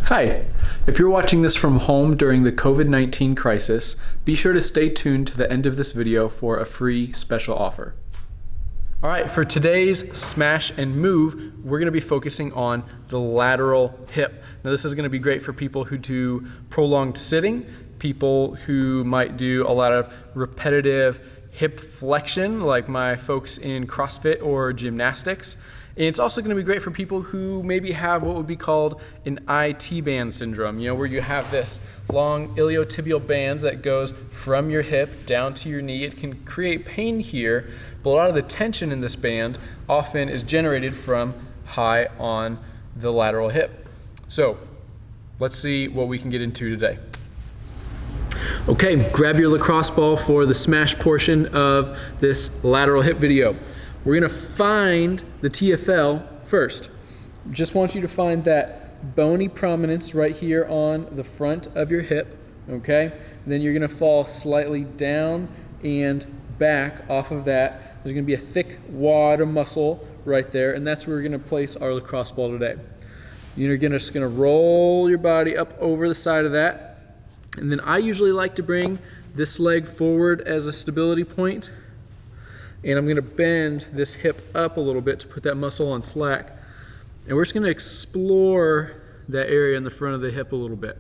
Hi, if you're watching this from home during the COVID-19 crisis, be sure to stay tuned to the end of this video for a free special offer. All right, for today's smash and move, we're gonna be focusing on the lateral hip. Now this is gonna be great for people who do prolonged sitting, people who might do a lot of repetitive hip flexion, like my folks in CrossFit or gymnastics. And it's also going to be great for people who maybe have what would be called an IT band syndrome, where you have this long iliotibial band that goes from your hip down to your knee. It can create pain here, but a lot of the tension in this band often is generated from high on the lateral hip. So let's see what we can get into today. Okay, grab your lacrosse ball for the smash portion of this lateral hip video. We're gonna find the TFL first. Just want you to find that bony prominence right here on the front of your hip, okay? And then you're gonna fall slightly down and back off of that. There's gonna be a thick wad of muscle right there, and that's where we're gonna place our lacrosse ball today. You're just gonna roll your body up over the side of that. And then I usually like to bring this leg forward as a stability point. And I'm gonna bend this hip up a little bit to put that muscle on slack. And we're just gonna explore that area in the front of the hip a little bit.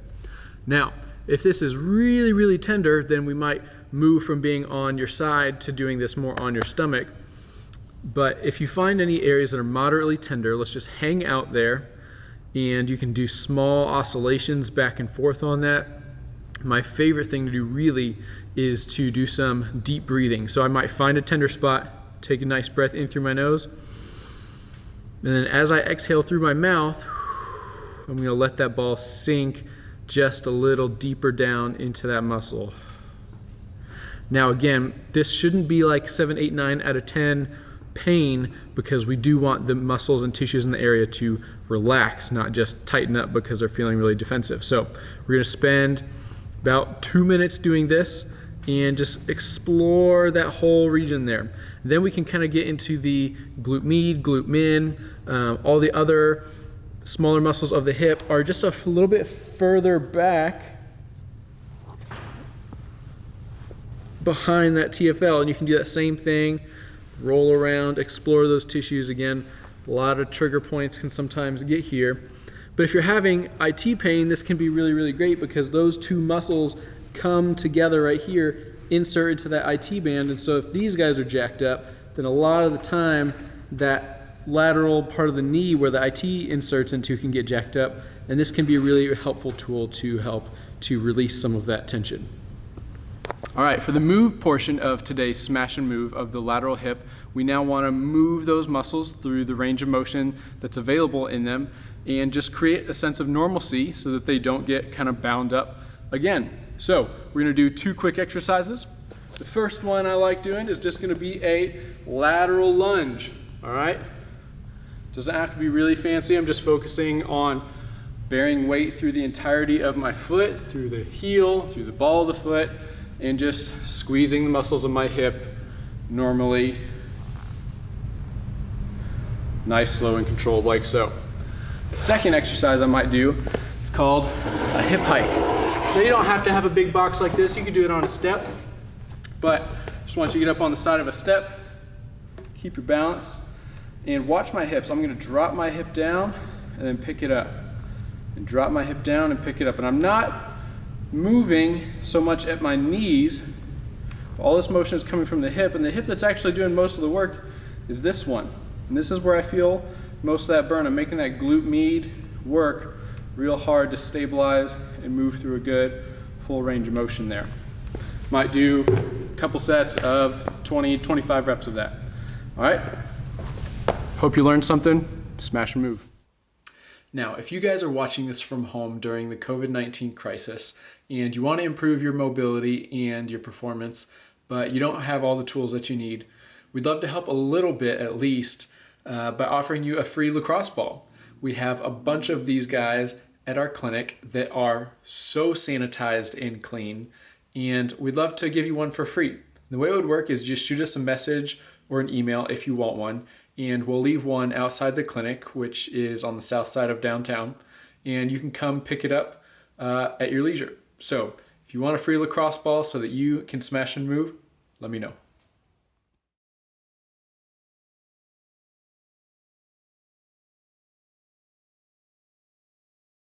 Now, if this is really, really tender, then we might move from being on your side to doing this more on your stomach. But if you find any areas that are moderately tender, let's just hang out there, and you can do small oscillations back and forth on that. My favorite thing to do really is to do some deep breathing. So I might find a tender spot, take a nice breath in through my nose, and then as I exhale through my mouth, I'm gonna let that ball sink just a little deeper down into that muscle. Now again, this shouldn't be like 7, 8, 9 out of 10 pain, because we do want the muscles and tissues in the area to relax, not just tighten up because they're feeling really defensive. So we're gonna spend about 2 minutes doing this and just explore that whole region there. Then we can kind of get into the glute med, glute min, all the other smaller muscles of the hip are just a little bit further back behind that TFL, and you can do that same thing, roll around, explore those tissues. Again, a lot of trigger points can sometimes get here. But if you're having IT pain, this can be really, really great, because those two muscles come together right here, insert into that IT band. And so if these guys are jacked up, then a lot of the time that lateral part of the knee where the IT inserts into can get jacked up. And this can be a really helpful tool to help to release some of that tension. All right, for the move portion of today's smash and move of the lateral hip, we now want to move those muscles through the range of motion that's available in them and just create a sense of normalcy so that they don't get kind of bound up again. So we're gonna do 2 quick exercises. The first one I like doing is just gonna be a lateral lunge, all right? Doesn't have to be really fancy. I'm just focusing on bearing weight through the entirety of my foot, through the heel, through the ball of the foot, and just squeezing the muscles of my hip normally. Nice, slow, and controlled, like so. The second exercise I might do is called a hip hike. Now you don't have to have a big box like this. You can do it on a step, but just want you to get up on the side of a step, keep your balance, and watch my hips. I'm gonna drop my hip down and then pick it up, and drop my hip down and pick it up. And I'm not moving so much at my knees. All this motion is coming from the hip, and the hip that's actually doing most of the work is this one. And this is where I feel most of that burn. I'm making that glute med work real hard to stabilize and move through a good full range of motion there. Might do a couple sets of 20, 25 reps of that. All right, hope you learned something. Smash and move. Now, if you guys are watching this from home during the COVID-19 crisis and you want to improve your mobility and your performance, but you don't have all the tools that you need, we'd love to help a little bit at least by offering you a free lacrosse ball. We have a bunch of these guys at our clinic that are so sanitized and clean, and we'd love to give you one for free. The way it would work is just shoot us a message or an email if you want one, and we'll leave one outside the clinic, which is on the south side of downtown, and you can come pick it up at your leisure. So if you want a free lacrosse ball so that you can smash and move, let me know.